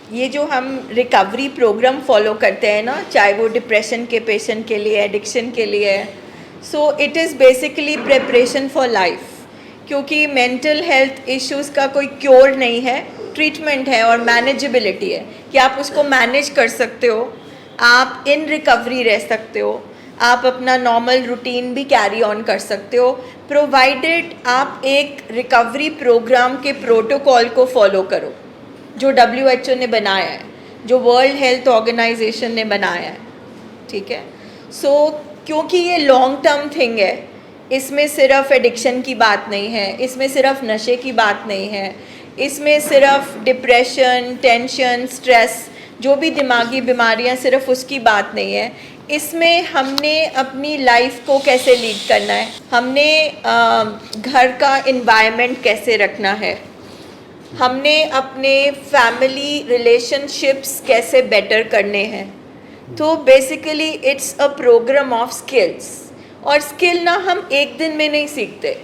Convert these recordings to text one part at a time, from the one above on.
ये जो हम रिकवरी प्रोग्राम फॉलो करते हैं ना, चाहे वो डिप्रेशन के पेशेंट के लिए, एडिक्शन के लिए है, so it is basically preparation for life, क्योंकि मेंटल हेल्थ इश्यूज़ का कोई क्योर नहीं है, ट्रीटमेंट है और मैनेजेबिलिटी है कि आप उसको मैनेज कर सकते हो, आप इन रिकवरी रह सकते हो, आप अपना नॉर्मल रूटीन भी कैरी ऑन कर सकते हो, प्रोवाइडेड आप एक रिकवरी प्रोग्राम के प्रोटोकॉल को फॉलो करो जो WHO ने बनाया है, जो वर्ल्ड हेल्थ ऑर्गेनाइजेशन ने बनाया है, ठीक है। सो क्योंकि ये लॉन्ग टर्म थिंग है, इसमें सिर्फ एडिक्शन की बात नहीं है, इसमें सिर्फ नशे की बात नहीं है, इसमें सिर्फ डिप्रेशन, टेंशन, स्ट्रेस, जो भी दिमागी बीमारियां, सिर्फ उसकी बात नहीं है। इसमें हमने अपनी लाइफ को कैसे लीड करना है, हमने घर का इन्वायरमेंट कैसे रखना है, हमने अपने फैमिली रिलेशनशिप्स कैसे बेटर करने हैं। तो basically it's a programme of skills, और स्किल ना हम एक दिन में नहीं सीखते,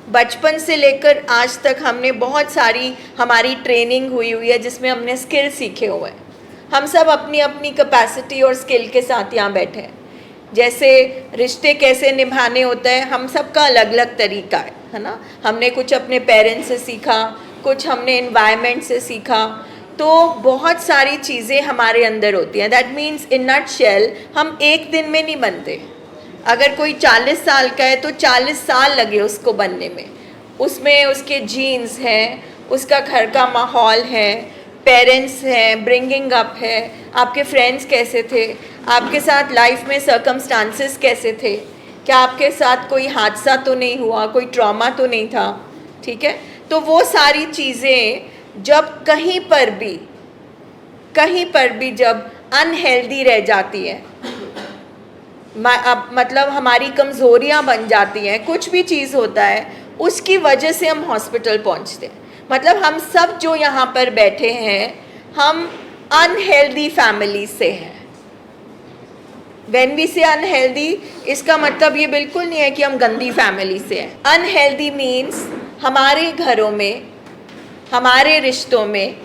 बचपन से लेकर आज तक हमने बहुत सारी हमारी ट्रेनिंग हुई है जिसमें हमने स्किल सीखे हुए हैं। हम सब अपनी अपनी कैपेसिटी और स्किल के साथ यहाँ बैठे हैं। जैसे रिश्ते कैसे निभाने होते हैं, हम सबका अलग अलग तरीका है ना। हमने कुछ अपने पेरेंट्स से सीखा, कुछ हमने एनवायरनमेंट से सीखा, तो बहुत सारी चीज़ें हमारे अंदर होती हैं। That means in nutshell हम एक दिन में नहीं बनते। अगर कोई 40 साल का है तो 40 साल लगे उसको बनने में। उसमें उसके जीन्स हैं, उसका घर का माहौल है, पेरेंट्स हैं, ब्रिंगिंग अप है, आपके फ्रेंड्स कैसे थे, आपके साथ लाइफ में सर्कमस्टांसेस कैसे थे, क्या आपके साथ कोई हादसा तो नहीं हुआ, कोई ट्रॉमा तो नहीं था, ठीक है। तो वो सारी चीज़ें जब कहीं पर भी जब अनहेल्दी रह जाती है, मतलब हमारी कमज़ोरियाँ बन जाती हैं, कुछ भी चीज़ होता है, उसकी वजह से हम हॉस्पिटल पहुंचते हैं। मतलब हम सब जो यहाँ पर बैठे हैं, हम अनहेल्दी फैमिली से हैं। व्हेन वी से अनहेल्दी, इसका मतलब ये बिल्कुल नहीं है कि हम गंदी फैमिली से हैं। अनहेल्दी मीन्स हमारे घरों में, हमारे रिश्तों में,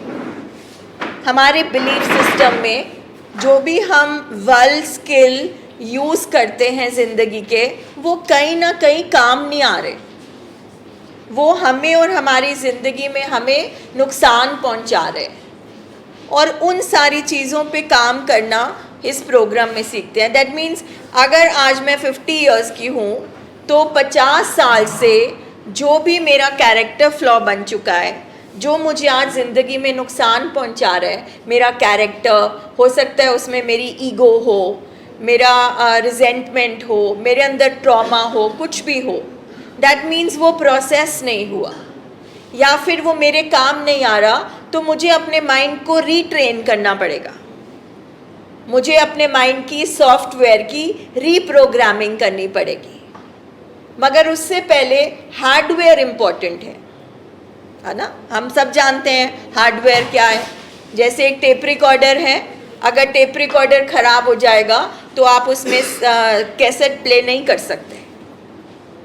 हमारे बिलीफ सिस्टम में जो भी हम वर्ल्ड स्किल यूज़ करते हैं ज़िंदगी के, वो कहीं ना कहीं काम नहीं आ रहे, वो हमें और हमारी ज़िंदगी में हमें नुकसान पहुंचा रहे हैं। और उन सारी चीज़ों पे काम करना इस प्रोग्राम में सीखते हैं। दैट मीन्स अगर आज मैं 50 इयर्स की हूँ तो 50 साल से जो भी मेरा कैरेक्टर फ्लॉ बन चुका है, जो मुझे आज ज़िंदगी में नुकसान पहुंचा रहा है, मेरा कैरेक्टर हो सकता है उसमें मेरी ईगो हो, मेरा रिजेंटमेंट हो, मेरे अंदर ट्रॉमा हो, कुछ भी हो, दैट मीन्स वो प्रोसेस नहीं हुआ या फिर वो मेरे काम नहीं आ रहा, तो मुझे अपने माइंड को रीट्रेन करना पड़ेगा। मुझे अपने माइंड की सॉफ्टवेयर की रीप्रोग्रामिंग करनी पड़ेगी। मगर उससे पहले हार्डवेयर इम्पोर्टेंट है ना। हम सब जानते हैं हार्डवेयर क्या है। जैसे एक टेप रिकॉर्डर है, अगर टेप रिकॉर्डर ख़राब हो जाएगा तो आप उसमें कैसेट प्ले नहीं कर सकते,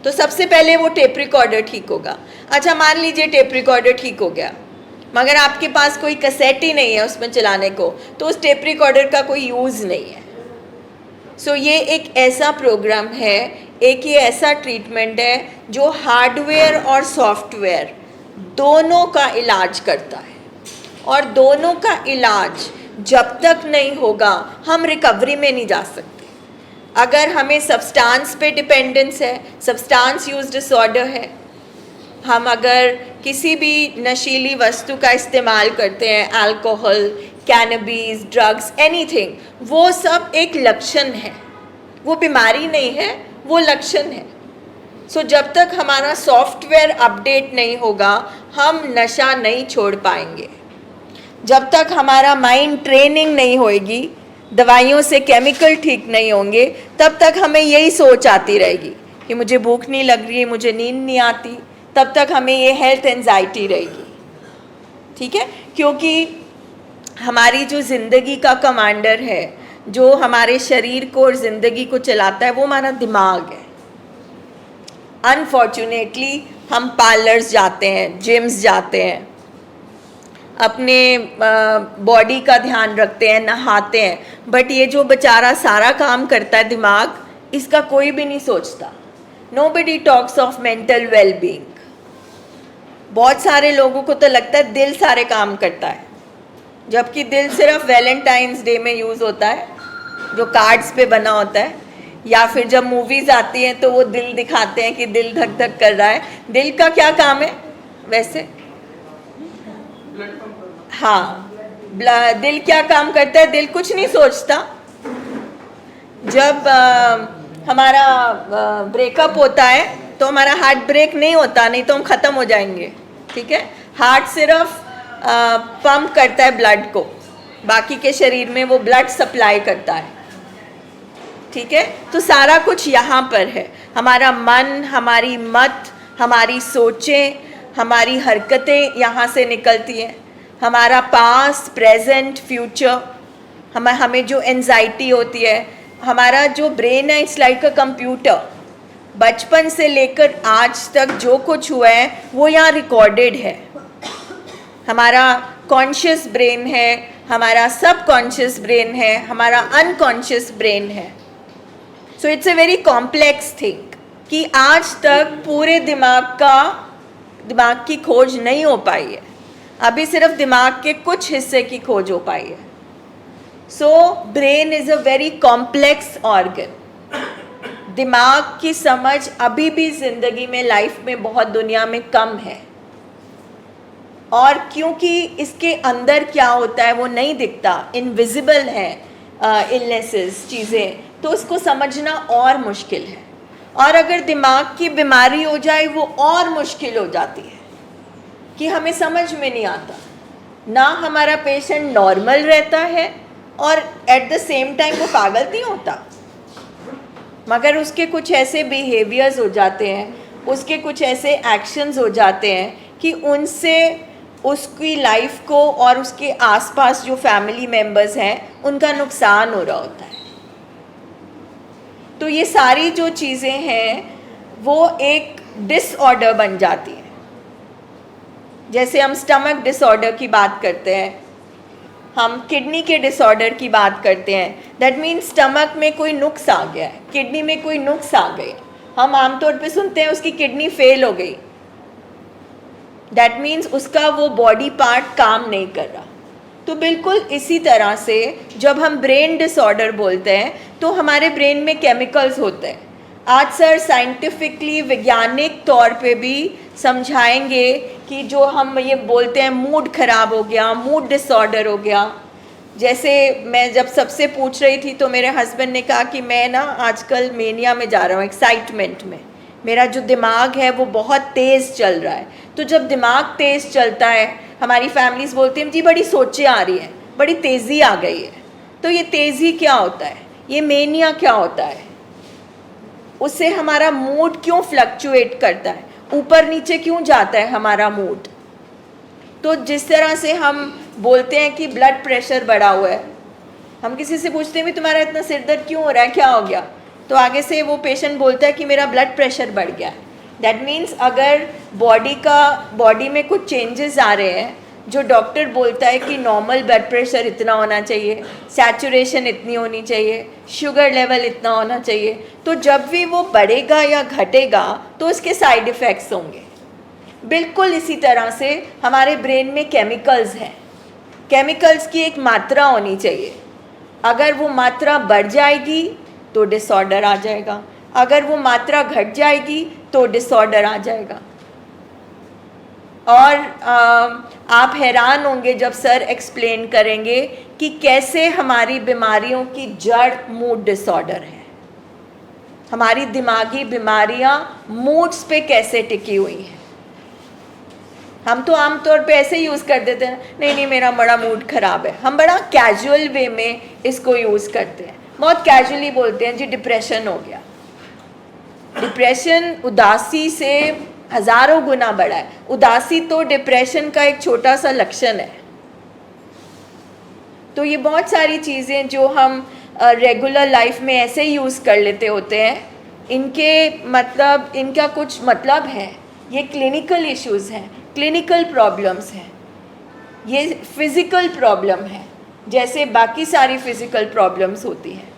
तो सबसे पहले वो टेप रिकॉर्डर ठीक होगा। अच्छा, मान लीजिए टेप रिकॉर्डर ठीक हो गया, मगर आपके पास कोई कैसेट ही नहीं है उसमें चलाने को, तो उस टेप रिकॉर्डर का कोई यूज़ नहीं है। सो ये एक ऐसा प्रोग्राम है, एक ये ऐसा ट्रीटमेंट है जो हार्डवेयर और सॉफ्टवेयर दोनों का इलाज करता है। और दोनों का इलाज जब तक नहीं होगा हम रिकवरी में नहीं जा सकते। अगर हमें सब्सटेंस पे डिपेंडेंस है, सब्सटेंस यूज डिसऑर्डर है, हम अगर किसी भी नशीली वस्तु का इस्तेमाल करते हैं, अल्कोहल, कैनबीज, ड्रग्स, एनीथिंग, वो सब एक लक्षण है, वो बीमारी नहीं है, वो लक्षण है। सो जब तक हमारा सॉफ्टवेयर अपडेट नहीं होगा हम नशा नहीं छोड़ पाएंगे। जब तक हमारा माइंड ट्रेनिंग नहीं होएगी, दवाइयों से केमिकल ठीक नहीं होंगे, तब तक हमें यही सोच आती रहेगी कि मुझे भूख नहीं लग रही है, मुझे नींद नहीं आती, तब तक हमें ये हेल्थ एंजाइटी रहेगी, ठीक है। क्योंकि हमारी जो ज़िंदगी का कमांडर है, जो हमारे शरीर को और ज़िंदगी को चलाता है, वो हमारा दिमाग है। अनफॉर्चुनेटली हम पार्लर्स जाते हैं, जिम्स जाते हैं, अपने बॉडी का ध्यान रखते हैं, नहाते हैं, बट ये जो बेचारा सारा काम करता है दिमाग, इसका कोई भी नहीं सोचता. Nobody talks of mental well-being. बहुत सारे लोगों को तो लगता है दिल सारे काम करता है, जबकि दिल सिर्फ वैलेंटाइंस डे में यूज़ होता है, जो कार्ड्स पे बना होता है, या फिर जब मूवीज़ आती हैं तो वो दिल दिखाते हैं कि दिल धक धक कर रहा है. दिल का क्या काम है वैसे? हाँ, दिल क्या काम करता है? दिल कुछ नहीं सोचता. जब हमारा ब्रेकअप होता है तो हमारा हार्ट ब्रेक नहीं होता, नहीं तो हम ख़त्म हो जाएंगे. ठीक है, हार्ट सिर्फ पंप करता है ब्लड को, बाकी के शरीर में वो ब्लड सप्लाई करता है. ठीक है, तो सारा कुछ यहाँ पर है. हमारा मन, हमारी मत, हमारी सोचें, हमारी हरकतें यहाँ से निकलती हैं. हमारा पास्ट, प्रेजेंट, फ्यूचर, हमें जो एंजाइटी होती है, हमारा जो ब्रेन है इट्स लाइक अ कंप्यूटर. बचपन से लेकर आज तक जो कुछ हुआ है वो यहाँ रिकॉर्डेड है. हमारा कॉन्शियस ब्रेन है, हमारा सब कॉन्शियस ब्रेन है, हमारा अनकॉन्शियस ब्रेन है. So it's a very complex thing कि आज तक पूरे दिमाग की खोज नहीं हो पाई है. अभी सिर्फ दिमाग के कुछ हिस्से की खोज हो पाई है. So brain is a very complex organ. दिमाग की समझ अभी भी ज़िंदगी में, लाइफ में बहुत दुनिया में कम है, और क्योंकि इसके अंदर क्या होता है वो नहीं दिखता, इनविजिबल है इलनेसेस, चीज़ें, तो उसको समझना और मुश्किल है. और अगर दिमाग की बीमारी हो जाए वो और मुश्किल हो जाती है कि हमें समझ में नहीं आता. ना हमारा पेशेंट नॉर्मल रहता है और एट द सेम टाइम वो पागल नहीं होता, मगर उसके कुछ ऐसे बिहेवियर्स हो जाते हैं, उसके कुछ ऐसे एक्शंस हो जाते हैं कि उनसे उसकी लाइफ को और उसके आसपास जो फैमिली मेम्बर्स हैं उनका नुकसान हो रहा होता है. तो ये सारी जो चीज़ें हैं वो एक डिसऑर्डर बन जाती हैं. जैसे हम स्टमक डिसऑर्डर की बात करते हैं, हम किडनी के डिसऑर्डर की बात करते हैं. दैट मीन्स स्टमक में कोई नुक्स आ गया है, किडनी में कोई नुक्स आ गए. हम आमतौर पे सुनते हैं उसकी किडनी फेल हो गई. दैट मीन्स उसका वो बॉडी पार्ट काम नहीं कर रहा. तो बिल्कुल इसी तरह से जब हम ब्रेन डिसऑर्डर बोलते हैं तो हमारे ब्रेन में केमिकल्स होते हैं. आज सर साइंटिफिकली, वैज्ञानिक तौर पे भी समझाएंगे कि जो हम ये बोलते हैं मूड ख़राब हो गया, मूड डिसऑर्डर हो गया. जैसे मैं जब सबसे पूछ रही थी तो मेरे हस्बैंड ने कहा कि मैं ना आजकल मेनिया में जा रहा हूँ, एक्साइटमेंट में. मेरा जो दिमाग है वो बहुत तेज़ चल रहा है. तो जब दिमाग तेज़ चलता है, हमारी फैमिलीज़ बोलती हैं जी बड़ी सोचें आ रही हैं, बड़ी तेज़ी आ गई है. तो ये तेज़ी क्या होता है, ये मेनिया क्या होता है, उससे हमारा मूड क्यों फ्लक्चुएट करता है, ऊपर नीचे क्यों जाता है हमारा मूड. तो जिस तरह से हम बोलते हैं कि ब्लड प्रेशर बढ़ा हुआ है, हम किसी से पूछते हैं भी तुम्हारा इतना सिर दर्द क्यों हो रहा है, क्या हो गया, तो आगे से वो पेशेंट बोलता है कि मेरा ब्लड प्रेशर बढ़ गया. दैट मीन्स अगर बॉडी में कुछ चेंजेस आ रहे हैं, जो डॉक्टर बोलता है कि नॉर्मल ब्लड प्रेशर इतना होना चाहिए, सैचुरेशन इतनी होनी चाहिए, शुगर लेवल इतना होना चाहिए, तो जब भी वो बढ़ेगा या घटेगा तो उसके साइड इफ़ेक्ट्स होंगे. बिल्कुल इसी तरह से हमारे ब्रेन में केमिकल्स हैं. केमिकल्स की एक मात्रा होनी चाहिए. अगर वो मात्रा बढ़ जाएगी तो डिसऑर्डर आ जाएगा, अगर वो मात्रा घट जाएगी तो डिसऑर्डर आ जाएगा. और आप हैरान होंगे जब सर एक्सप्लेन करेंगे कि कैसे हमारी बीमारियों की जड़ मूड डिसऑर्डर है. हमारी दिमागी बीमारियां मूड्स पे कैसे टिकी हुई हैं. हम तो आमतौर पे ऐसे यूज़ कर देते हैं, नहीं नहीं मेरा बड़ा मूड ख़राब है. हम बड़ा कैजुअल वे में इसको यूज़ करते हैं, बहुत कैजुअली बोलते हैं जी डिप्रेशन हो गया. डिप्रेशन उदासी से हज़ारों गुना बड़ा है. उदासी तो डिप्रेशन का एक छोटा सा लक्षण है. तो ये बहुत सारी चीज़ें जो हम रेगुलर लाइफ में ऐसे यूज़ कर लेते होते हैं, इनका कुछ मतलब है. ये क्लिनिकल इश्यूज़ हैं, क्लिनिकल प्रॉब्लम्स हैं. ये फिज़िकल प्रॉब्लम है, जैसे बाकी सारी फिज़िकल प्रॉब्लम्स होती हैं।